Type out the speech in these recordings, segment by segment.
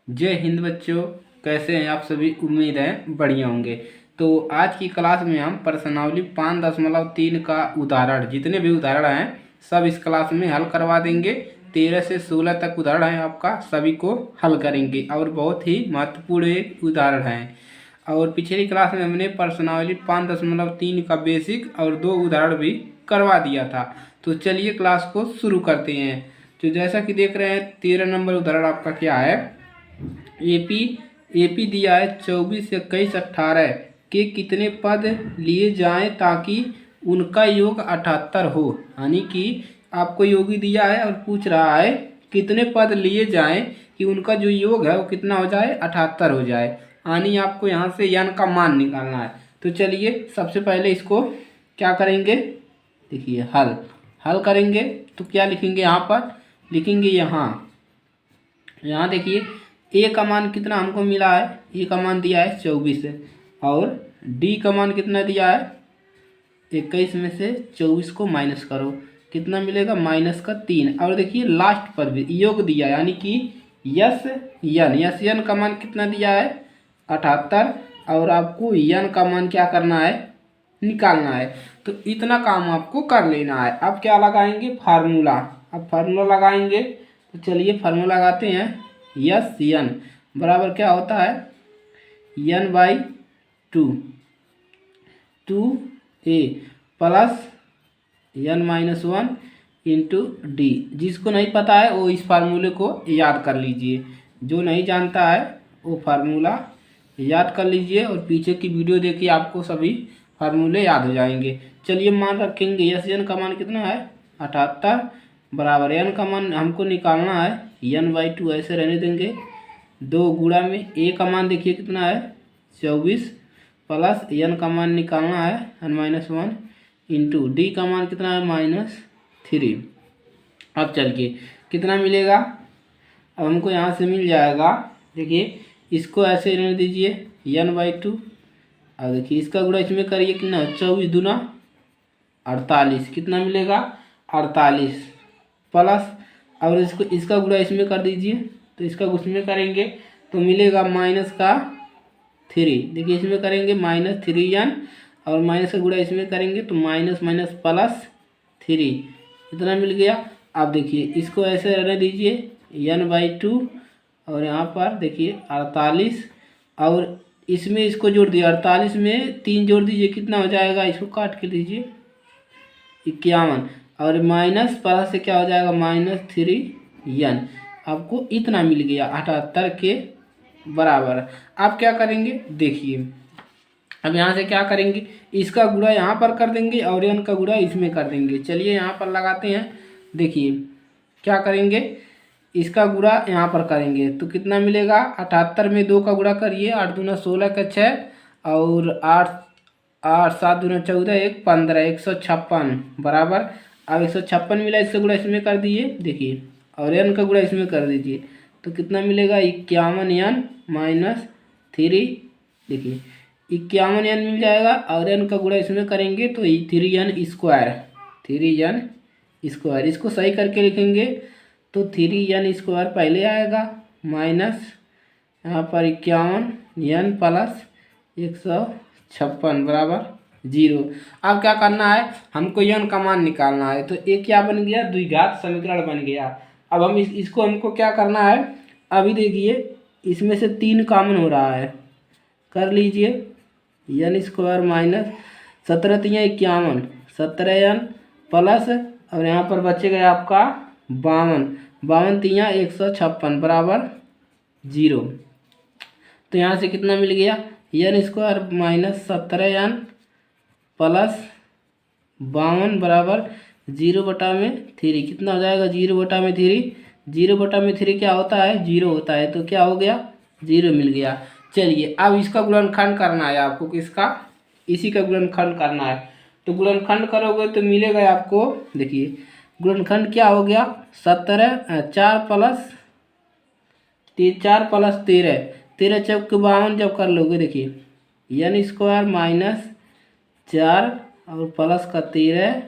जय हिंद बच्चों। कैसे हैं आप सभी? उम्मीद है बढ़िया होंगे। तो आज की क्लास में हम प्रश्नावली 5.3 का उदाहरण, जितने भी उदाहरण हैं सब इस क्लास में हल करवा देंगे। 13 से 16 तक उदाहरण है आपका, सभी को हल करेंगे और बहुत ही महत्वपूर्ण एक उदाहरण है। और पिछली क्लास में हमने प्रश्नावली 5.3 का बेसिक और 2 उदाहरण भी करवा दिया था। तो चलिए क्लास को शुरू करते हैं। तो जैसा कि देख रहे हैं 13 नंबर उदाहरण आपका क्या है। एपी एपी दिया है 24, 21, 18 के कितने पद लिए जाएं ताकि उनका योग 78 हो। यानी कि आपको योगी दिया है और पूछ रहा है कितने पद लिए जाएं कि उनका जो योग है वो कितना हो जाए, 78 हो जाए। यानी आपको यहाँ से यन का मान निकालना है। तो चलिए सबसे पहले इसको क्या करेंगे, देखिए हल हल करेंगे। तो क्या लिखेंगे, यहाँ पर लिखेंगे, यहाँ देखिए ए का मान कितना हमको मिला है, ए का मान दिया है 24 और डी का मान कितना दिया है 21 में से 24 को माइनस करो, कितना मिलेगा -3। और देखिए लास्ट पर भी योग दिया है, यानी कि यन का मान कितना दिया है 78 और आपको यन का मान क्या करना है, निकालना है। तो इतना काम आपको कर लेना है। अब क्या लगाएंगे, फार्मूला। अब फार्मूला लगाएंगे। तो चलिए फार्मूला लगाते हैं। यन बराबर क्या होता है, n/2 2a plus n-1 into D. जिसको नहीं पता है वो इस फार्मूले को याद कर लीजिए, जो नहीं जानता है वो फार्मूला याद कर लीजिए और पीछे की वीडियो देखिए, आपको सभी फार्मूले याद हो जाएंगे। चलिए मान रखेंगे एन का मान कितना है 78 बराबर एन का मान हमको निकालना है n/2, ऐसे रहने देंगे। 2 गुणा में ए का मान देखिए कितना है 24 प्लस एन का मान निकालना है n-1 इंटू डी का मान कितना है -3। अब चलिए कितना मिलेगा, अब हमको यहाँ से मिल जाएगा। देखिए इसको ऐसे रहने दीजिए n/2। अब देखिए इसका गुणा इसमें करिए कितना, 24 दूना 48, कितना मिलेगा 48 प्लस, और इसको इसका गुणा इसमें कर दीजिए। तो इसका उसमें करेंगे तो मिलेगा -3। देखिए इसमें करेंगे -3n और माइनस का गुणा इसमें करेंगे तो माइनस माइनस +3, इतना मिल गया। अब देखिए इसको ऐसे रहने दीजिए n/2 और यहाँ पर देखिए 48 और इसमें इसको जोड़ दिया, 48 में 3 जोड़ दीजिए, कितना हो जाएगा, इसको काट के दीजिए 51 और माइनस प्लस से क्या हो जाएगा -3n। आपको इतना मिल गया 78 के बराबर। आप क्या करेंगे, देखिए अब यहाँ से क्या करेंगे, इसका गुणा यहाँ पर कर देंगे और n का गुणा इसमें कर देंगे। चलिए यहाँ पर लगाते हैं। देखिए क्या करेंगे, इसका गुणा यहाँ पर करेंगे तो कितना मिलेगा, 78 में 2 का गुणा करिए, 8 दूना 16 का 6 और 8 8 7 दूना 14 1 15 156 बराबर। अब 156 मिला, इसका गुणा इसमें कर दिए देखिए और n का गुणा इसमें कर दीजिए तो कितना मिलेगा 51n-3। देखिए 51n मिल जाएगा और n का गुणा इसमें करेंगे तो 3n²। इसको सही करके लिखेंगे तो 3n² पहले आएगा माइनस यहाँ पर 51n प्लस 156 बराबर 0। अब क्या करना है, हमको n का मान निकालना है। तो ये क्या बन गया, द्विघात समीकरण बन गया। अब हम इसको हमको क्या करना है, अभी देखिए इसमें से 3 कॉमन हो रहा है, कर लीजिए n² माइनस 17 तियाँ 51 17n प्लस और यहाँ पर बचेगा आपका 52 तियाँ 156 बराबर 0। तो यहाँ से कितना मिल गया, n² माइनस 17n प्लस 52 बराबर 0/3, कितना हो जाएगा 0/3। 0/3 क्या होता है, 0 होता है, तो क्या हो गया 0 मिल गया। चलिए अब इसका गुणनखंड करना है आपको, किसका, इसी का गुणनखंड करना है। तो गुणनखंड करोगे तो मिलेगा आपको, देखिए गुणनखंड क्या हो गया 4 प्लस 13 13 चौक 52 जब कर लोगे देखिए n² माइनस 4 और प्लस का 13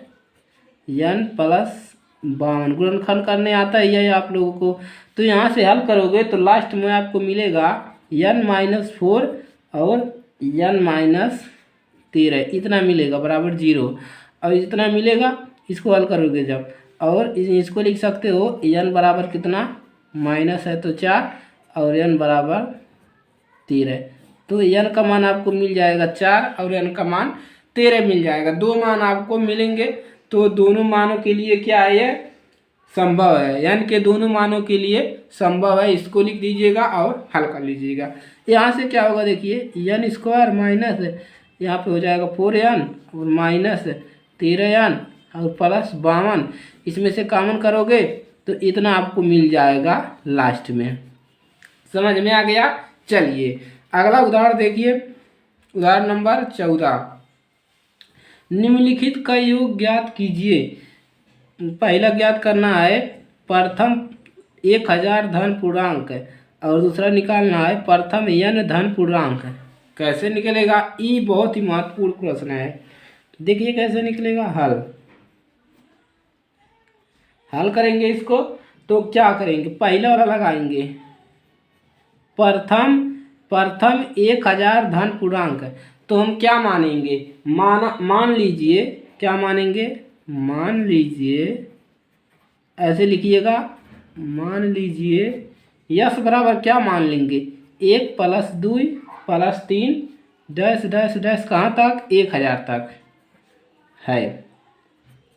n प्लस 52 गुणनखंड करने आता है यह आप लोगों को। तो यहाँ से हल करोगे तो लास्ट में आपको मिलेगा n-4 और n-13 इतना मिलेगा बराबर 0। और इतना मिलेगा, इसको हल करोगे जब, और इसको लिख सकते हो n बराबर कितना, माइनस है तो 4 और n बराबर 13। तो n का मान आपको मिल जाएगा 4 और n का मान 13 मिल जाएगा। दो मान आपको मिलेंगे, तो दोनों मानों के लिए क्या है, ये संभव है, n के दोनों मानों के लिए संभव है। इसको लिख दीजिएगा और हल कर लीजिएगा। यहाँ से क्या होगा देखिए, n² माइनस यहाँ पे हो जाएगा 4n और माइनस 13n और प्लस 52, इसमें से कॉमन करोगे तो इतना आपको मिल जाएगा लास्ट में। समझ में आ गया। चलिए अगला उदाहरण देखिए, उदाहरण नंबर 14। निम्नलिखित का योग ज्ञात कीजिए। पहला ज्ञात करना है प्रथम 1000 धन पूर्णांक और दूसरा निकालना है प्रथम n धन पूर्णांक। कैसे निकलेगा, ये बहुत ही महत्वपूर्ण प्रश्न है। देखिए कैसे निकलेगा, हल करेंगे इसको। तो क्या करेंगे, पहले वाला लगाएंगे, प्रथम 1000 धन पूर्णांक। तो हम क्या मानेंगे, मान लीजिए, क्या मानेंगे, मान लीजिए, ऐसे लिखिएगा, मान लीजिए यस बराबर क्या मान लेंगे, 1 + 2 + 3 डैश डैश डैश कहाँ तक, 1000 तक है,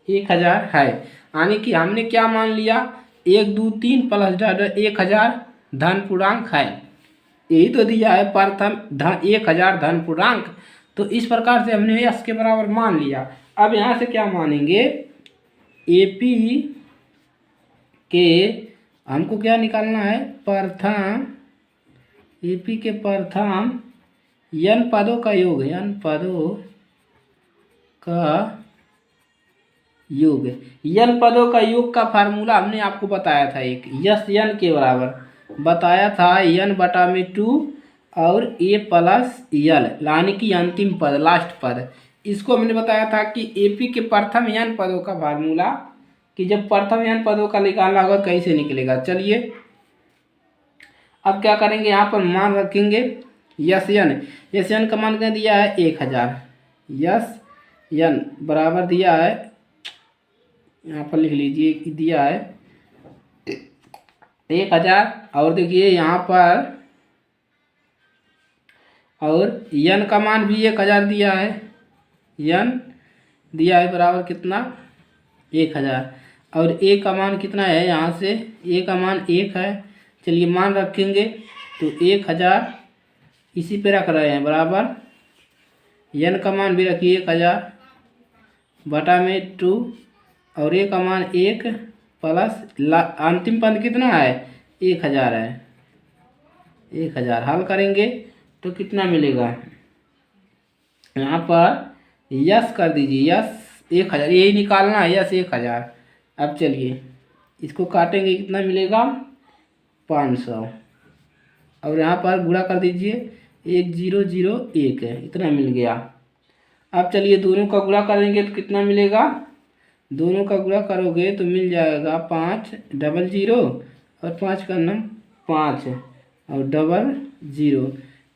1000 है। यानी कि हमने क्या मान लिया, 1 2 3 + 1000 धन पूर्णांक है। यही तो दिया है प्रथम 1000 धन पूर्णांक। तो इस प्रकार से हमने यस के बराबर मान लिया। अब यहाँ से क्या मानेंगे, एपी के हमको क्या निकालना है, प्रथम एपी के प्रथम n पदों का योग, n पदों का योग, n पदों का योग का फार्मूला हमने आपको बताया था, एक यस n के बराबर बताया था, n/2 और a + l, यानी कि अंतिम पद, लास्ट पद। इसको हमने बताया था कि एपी के प्रथम n पदों का फार्मूला, कि जब प्रथम n पदों का निकालना होगा कैसे निकलेगा। चलिए अब क्या करेंगे, यहाँ पर मान रखेंगे यस n का मान क्या दिया है, 1000। यस n बराबर दिया है, यहाँ पर लिख लीजिए, दिया है 1000। और देखिए यहाँ पर, और n का मान भी 1000 दिया है, n दिया है बराबर कितना, 1000। और a का मान कितना है, यहाँ से a का मान 1 है। चलिए मान रखेंगे तो 1000 इसी पे रख रहे हैं बराबर, n का मान भी रखिए 1000 बटा में 2 और a का मान 1 प्लस अंतिम पद कितना है, 1000 है, 1000 हल करेंगे तो कितना मिलेगा, यहाँ पर यस कर दीजिए, यस 1000 यही निकालना है, यस 1000। अब चलिए इसको काटेंगे, कितना मिलेगा, 500 और यहाँ पर गुणा कर दीजिए, 1001 है, इतना मिल गया। अब चलिए दोनों का गुणा करेंगे तो कितना मिलेगा, दोनों का गुणा करोगे तो मिल जाएगा 500 और 5 का नाम 5 और 00,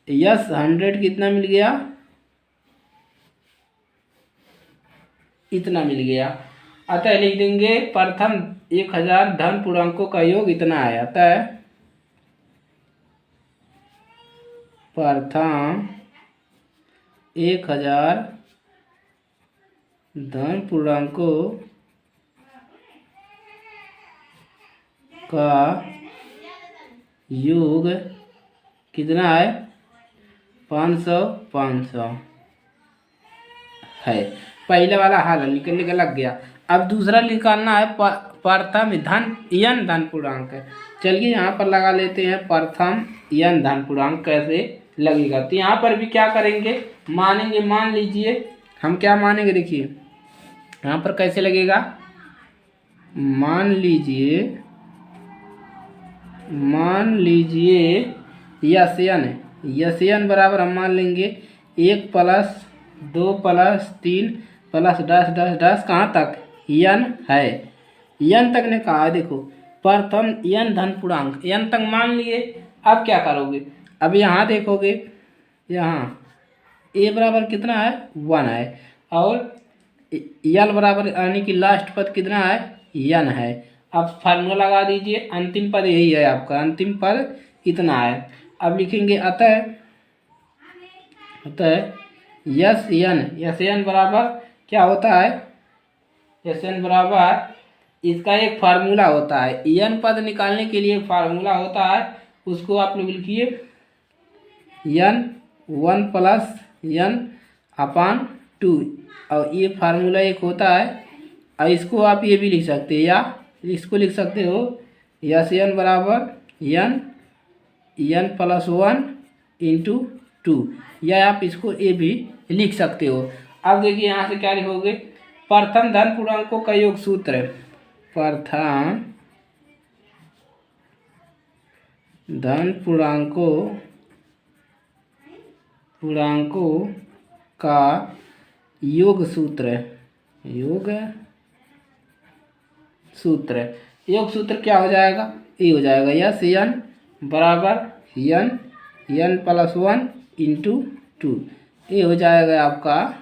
यस 100 कितना मिल गया, इतना मिल गया। अतः लिख देंगे प्रथम 1000 धन पूर्णांकों का योग इतना है। अतः प्रथम 1000 धन पूर्णांकों का योग कितना है, 500 है। पहले वाला हल निकलने का लग गया। अब दूसरा निकालना है प्रथम n धन पूर्णांक। चलिए यहाँ पर लगा लेते हैं प्रथम n धन पूर्णांक, कैसे लगेगा। तो यहाँ पर भी क्या करेंगे, मानेंगे, मान लीजिए हम क्या मानेंगे, देखिए यहाँ पर कैसे लगेगा, मान लीजिए यस n बराबर हम मान लेंगे 1 + 2 + 3 + डैश डैश डैश कहाँ तक n है, n तक ने कहा है, देखो प्रथम n धन पूर्णांक n तक मान लिए। अब क्या करोगे, अब यहाँ देखोगे, यहाँ a बराबर कितना है 1 है, और l बराबर यानी कि लास्ट पद कितना है n है। अब फार्मूला लगा दीजिए, अंतिम पद यही है आपका, अंतिम पद इतना है। अब लिखेंगे अतः यस एन बराबर क्या होता है, एस एन बराबर इसका एक फार्मूला होता है, एन पद निकालने के लिए एक फार्मूला होता है, उसको आप लोग लिखिए n 1 प्लस n अपान 2, और ये फार्मूला एक होता है। और इसको आप ये भी लिख सकते हैं, या इसको लिख सकते हो यस एन बराबर n प्लस 1 इंटू 2, या आप इसको ये भी लिख सकते हो। अब देखिए यहाँ से क्या लिखोगे, प्रथम धन पूर्णांकों का योग सूत्र, प्रथम धन पूर्णांकों का योग सूत्र योग सूत्र क्या हो जाएगा, ये हो जाएगा यस एन बराबर n प्लस 1 इंटू 2, ये हो जाएगा आपका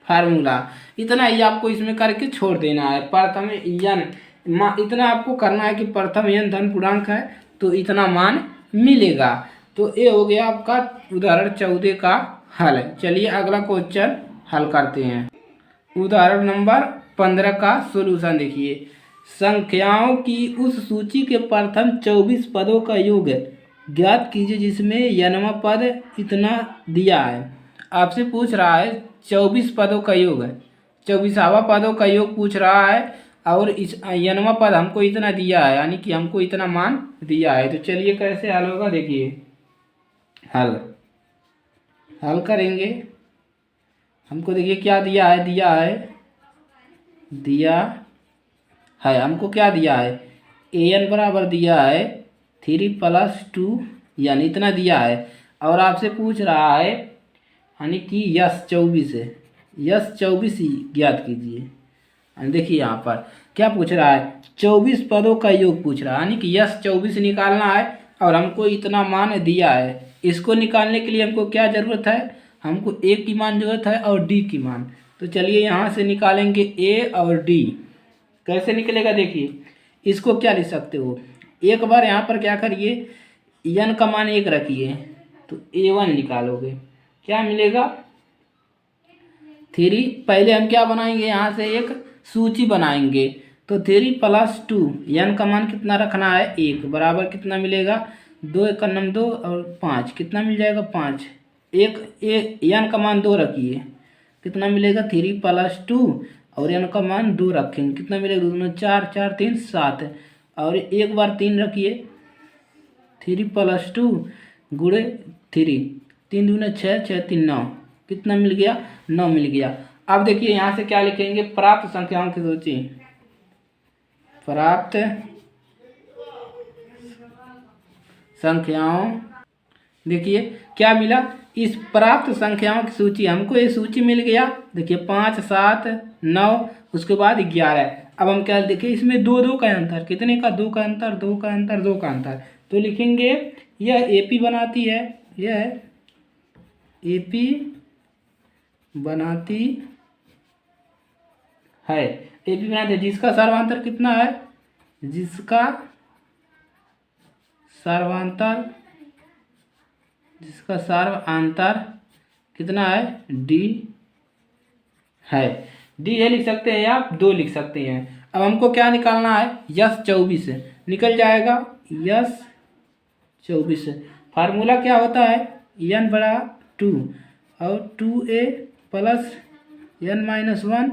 फार्मूला। इतना ही आपको इसमें करके छोड़ देना है। प्रथम n इतना आपको करना है कि प्रथम n धन पूर्णांक है तो इतना मान मिलेगा। तो ये हो गया आपका उदाहरण 14 का हल। चलिए अगला क्वेश्चन हल करते हैं। उदाहरण नंबर 15 का सॉल्यूशन देखिए। संख्याओं की उस सूची के प्रथम 24 पदों का योग ज्ञात कीजिए जिसमें n वां पद इतना दिया है। आपसे पूछ रहा है 24 पदों का योग है, 24वां पदों का योग पूछ रहा है, और इस n वां पद हमको इतना दिया है, यानी कि हमको इतना मान दिया है। तो चलिए कैसे हल होगा, देखिए हल करेंगे। हमको देखिए क्या दिया है हमको क्या दिया है, an बराबर दिया है 3 प्लस 2 यानी इतना दिया है, और आपसे पूछ रहा है यानी कि यस 24 है, यस 24 ही ज्ञात कीजिए। देखिए यहाँ पर क्या पूछ रहा है, 24 पदों का योग पूछ रहा है, यानी कि यस 24 निकालना है, और हमको इतना मान दिया है। इसको निकालने के लिए हमको क्या ज़रूरत है, हमको ए की मान ज़रूरत है और डी की मान। तो चलिए यहाँ से निकालेंगे ए और डी। कैसे निकलेगा, देखिए इसको क्या लिख सकते हो, एक बार यहाँ पर क्या करिए, n का मान 1 रखिए, तो a1 निकालोगे, क्या मिलेगा 3। पहले हम क्या बनाएंगे, यहाँ से एक सूची बनाएंगे, तो 3 प्लस 2 n का मान कितना रखना है 1 बराबर कितना मिलेगा 2 1 2 और 5 कितना मिल जाएगा 5। n का मान 2 रखिए, कितना मिलेगा 3 प्लस 2 और n का मान 2 रखेंगे, कितना मिलेगा 2 2 4 4 3 7, और एक बार 3 रखिए, 3 प्लस 2 गुणे 3 3 दूना 6 6 3 9, कितना मिल गया 9 मिल गया। अब देखिए यहाँ से क्या लिखेंगे, प्राप्त संख्याओं की सूची, प्राप्त संख्याओं, देखिए क्या मिला, इस प्राप्त संख्याओं की सूची, हमको ये सूची मिल गया, देखिए 5 7 9 उसके बाद 11। अब हम क्या देखिए, इसमें 2 2 का अंतर, कितने का 2 का अंतर 2 का अंतर 2 का अंतर, तो लिखेंगे यह एपी बनाती है, यह एपी बनाती है, एपी बनाती है, जिसका सर्वांतर कितना है, जिसका सर्वांतर कितना है डी है, डी ए लिख सकते हैं या 2 लिख सकते हैं। अब हमको क्या निकालना है, यस 24 निकल जाएगा, यस 24। फार्मूला क्या होता है, n बड़ा 2 और 2a plus n minus 1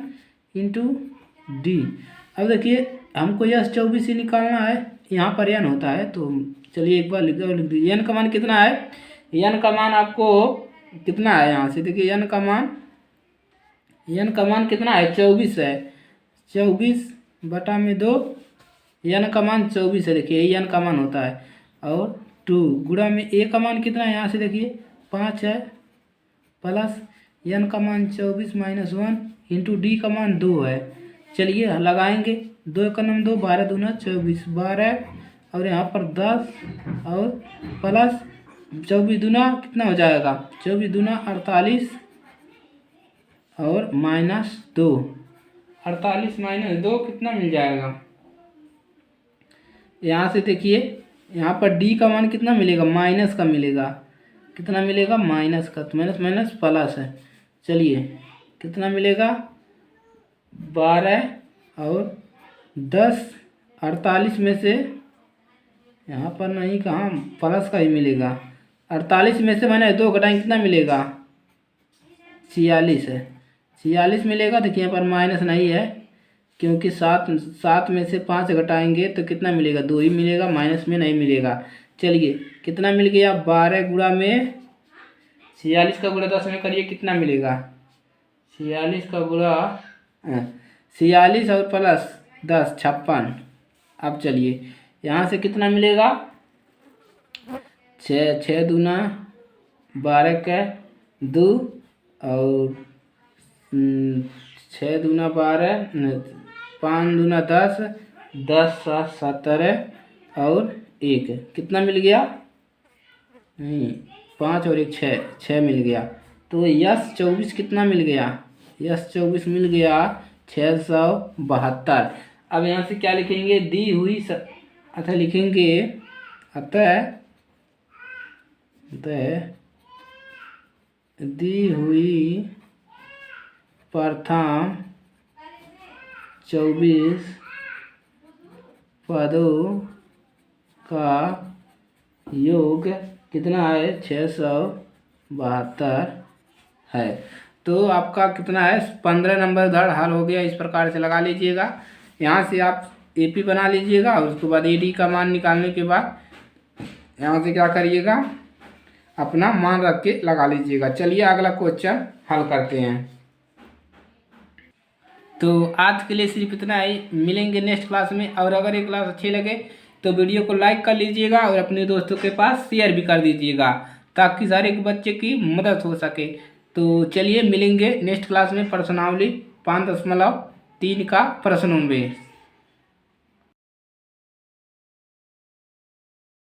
into D. अब देखिए हमको यस 24 ही निकालना है, यहाँ पर n होता है, तो चलिए एक बार लिख दीजिए, n का मान कितना है, n का मान आपको कितना है, यहाँ से देखिए n का मान कितना है 24 है, 24 बटा में 2, n का मान 24 है, देखिए n का मान होता है, और 2 गुणा में a का मान कितना है, यहाँ से देखिए 5 है, प्लस n का मान 24 माइनस 1 इंटू डी का मान 2 है। चलिए लगाएंगे, 2 एक नम 2, 12 दूना 24, 12 और यहाँ पर 10 और प्लस 24 दूना कितना हो जाएगा, 24 दूना 48 और -2, 48 -2 कितना मिल जाएगा। यहाँ से देखिए यहाँ पर डी का मान कितना मिलेगा, माइनस का मिलेगा, कितना मिलेगा, माइनस का, तो माइनस माइनस प्लस है। चलिए कितना मिलेगा, 12 और 10, 48 में से यहाँ पर नहीं, कहाँ प्लस का ही मिलेगा, 48 में से मैंने 2 घटाएं कितना मिलेगा, 46 है, 46 मिलेगा। देखिए यहाँ पर माइनस नहीं है क्योंकि 7 में से 5 घटाएंगे तो कितना मिलेगा, 2 ही मिलेगा, माइनस में नहीं मिलेगा। चलिए कितना मिल गया, 12 गुणा में 46 का गुणा 10 में करिए कितना मिलेगा, 46 का गुणा 46 और प्लस 10 56। अब चलिए यहाँ से कितना मिलेगा, 6 दूना 12 का 2 और 6 दूना 12, 5 दूना 10, 10 7 17 और 1 कितना मिल गया, नहीं 5 और 1 6 मिल गया। तो यस 24 कितना मिल गया, यस 24 मिल गया 672। अब यहाँ से क्या लिखेंगे, दी हुई अतः लिखेंगे, अतः दी हुई प्रथम 24 पदों का योग कितना है, 672 है। तो आपका कितना है, 15 नंबर धड़ हल हो गया। इस प्रकार से लगा लीजिएगा। यहाँ से आप एपी बना लीजिएगा और उसके बाद एडी का मान निकालने के बाद यहाँ से क्या करिएगा, अपना मान रख के लगा लीजिएगा। चलिए अगला क्वेश्चन हल करते हैं। तो आज के लिए सिर्फ इतना ही, मिलेंगे नेक्स्ट क्लास में। और अगर ये क्लास अच्छी लगे तो वीडियो को लाइक कर लीजिएगा और अपने दोस्तों के पास शेयर भी कर दीजिएगा ताकि हर एक बच्चे की मदद हो सके। तो चलिए मिलेंगे नेक्स्ट क्लास में। प्रश्नावली 5.3 का प्रश्नों में।